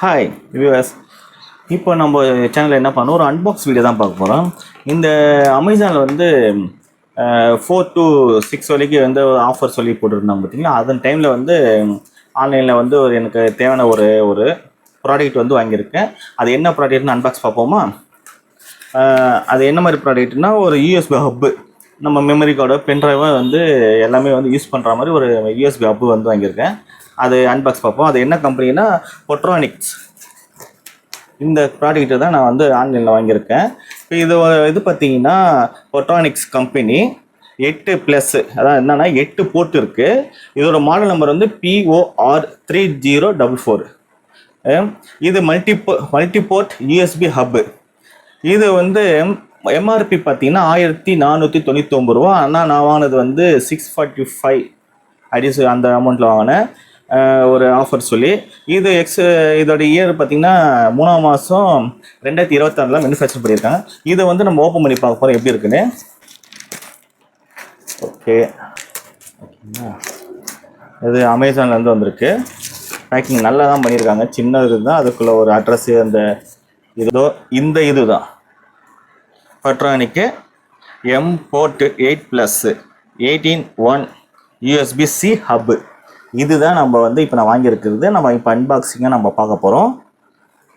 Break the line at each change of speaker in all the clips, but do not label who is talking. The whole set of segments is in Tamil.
ஹாய் வியூவர்ஸ், இப்போ நம்ம சேனலில் என்ன பண்ணோம், ஒரு அன்பாக்ஸ் வீடியோ தான் பார்க்க போகிறோம். இந்த அமேசானில் வந்து 4 to 6 வரைக்கும் வந்து ஆஃபர் சொல்லி போட்டுருந்தாங்க பார்த்தீங்களா. அதன் டைமில் வந்து ஆன்லைனில் வந்து எனக்கு தேவையான ஒரு ப்ராடக்ட் வந்து வாங்கியிருக்கேன். அது என்ன ப்ராடக்ட்னு அன்பாக்ஸ் பார்ப்போமா? அது என்ன மாதிரி ப்ராடக்ட்னா, ஒரு யூஎஸ்பி ஹப்பு, நம்ம மெமரி கார்டோ பென்ட்ரைவோ வந்து எல்லாமே வந்து யூஸ் பண்ணுற மாதிரி ஒரு யூஎஸ்பி ஹப்பு வந்து வாங்கியிருக்கேன். அது அன்பாக்ஸ் பார்ப்போம். அது என்ன கம்பெனினா பொட்ரானிக்ஸ். இந்த ப்ராடக்ட்டு தான் நான் வந்து ஆன்லைனில் வாங்கியிருக்கேன். இப்போ இது பார்த்தீங்கன்னா பொட்ரானிக்ஸ் கம்பெனி 8+, அதான் என்னென்னா 8 போர்ட் இருக்குது. இதோட மாடல் நம்பர் வந்து POR3044. இது மல்டிபோர்ட் யூஎஸ்பி ஹப்பு. இது வந்து எம்ஆர்பி பார்த்தீங்கன்னா 1499 ரூபா. ஆனால் நான் வாங்கினது வந்து 645 அந்த அமௌண்ட்டில் வாங்கினேன், ஒரு ஆஃபர் சொல்லி. இதோட இயர் பார்த்தீங்கன்னா 3ஆம் மாதம் 2026 மேனுஃபேக்சர் பண்ணியிருக்காங்க. இதை வந்து நம்ம ஓப்பன் பண்ணி பார்க்க போகிறோம் எப்படி இருக்குன்னு. ஓகேங்களா, இது அமேசான்லேருந்து வந்திருக்கு. பேக்கிங் நல்லா தான் பண்ணியிருக்காங்க. சின்ன இது தான், அதுக்குள்ளே ஒரு அட்ரஸ்ஸு, அந்த இது தான் பொட்ரானிக்கு M-Port 8+ 18.1 USB-C ஹப்பு. இதுதான் நம்ம வந்து இப்போ நான் வாங்கியிருக்கிறது. நம்ம இப்போ அன்பாக்சிங்காக நம்ம பார்க்க போகிறோம்.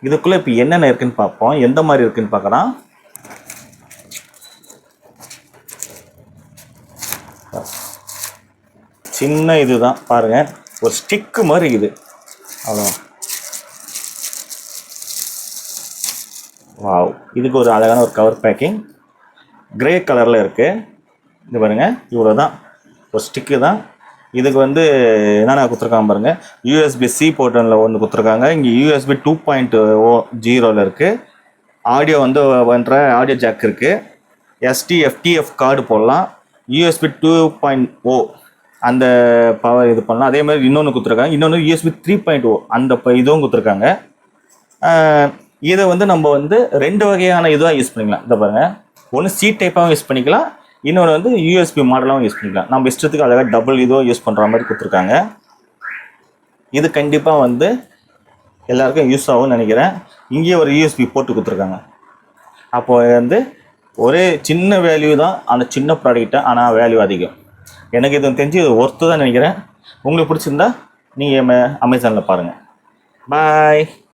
இதுக்குள்ளே இப்போ என்னென்ன இருக்குதுன்னு பார்ப்போம், எந்த மாதிரி இருக்குதுன்னு பார்க்கலாம். சின்ன இது தான் பாருங்கள், ஒரு ஸ்டிக்கு மாதிரி இது, அவ்வளோ. வாவ், இதுக்கு ஒரு அழகான ஒரு கவர் பேக்கிங், கிரே கலரில் இருக்குது. இது பாருங்கள், இவ்வளோ தான், ஒரு ஸ்டிக்கு தான். இதுக்கு வந்து என்னென்ன கொடுத்துருக்காங்க பாருங்கள். USB-C போர்ட்டில் ஒன்று கொடுத்துருக்காங்க. இங்கே USB 2.0 இருக்குது. ஆடியோ வந்து பண்ணுற ஆடியோ ஜாக் இருக்குது. STFTF கார்டு போடலாம். USB 2.0 அந்த பவர் இது பண்ணலாம். அதே மாதிரி இன்னொன்று கொடுத்துருக்காங்க. இன்னொன்று USB 3.0 அந்த இதுவும் கொடுத்துருக்காங்க. இதை வந்து நம்ம வந்து 2 வகையான இதுவாக யூஸ் பண்ணிக்கலாம். இதை பாருங்கள், ஒன்று C டைப்பாகவும் யூஸ் பண்ணிக்கலாம், இன்னொன்று வந்து USB மாடலாகவும் யூஸ் பண்ணிக்கலாம். நம்ம இஷ்டத்துக்கு அழகாக டபுள் இதுவும் யூஸ் பண்ணுற மாதிரி கொடுத்துருக்காங்க. இது கண்டிப்பாக வந்து எல்லாருக்கும் யூஸ் ஆகும்னு நினைக்கிறேன். இங்கேயே ஒரு USB போட்டு கொடுத்துருக்காங்க. அப்போது வந்து ஒரே சின்ன வேல்யூ தான், அந்த சின்ன ப்ராடக்ட்டை, ஆனால் வேல்யூ அதிகம். எனக்கு இது தெரிஞ்சு இது ஒர்த்து தான் நினைக்கிறேன். உங்களுக்கு பிடிச்சிருந்தா நீங்கள் அமேசானில் பாருங்கள். பாய்.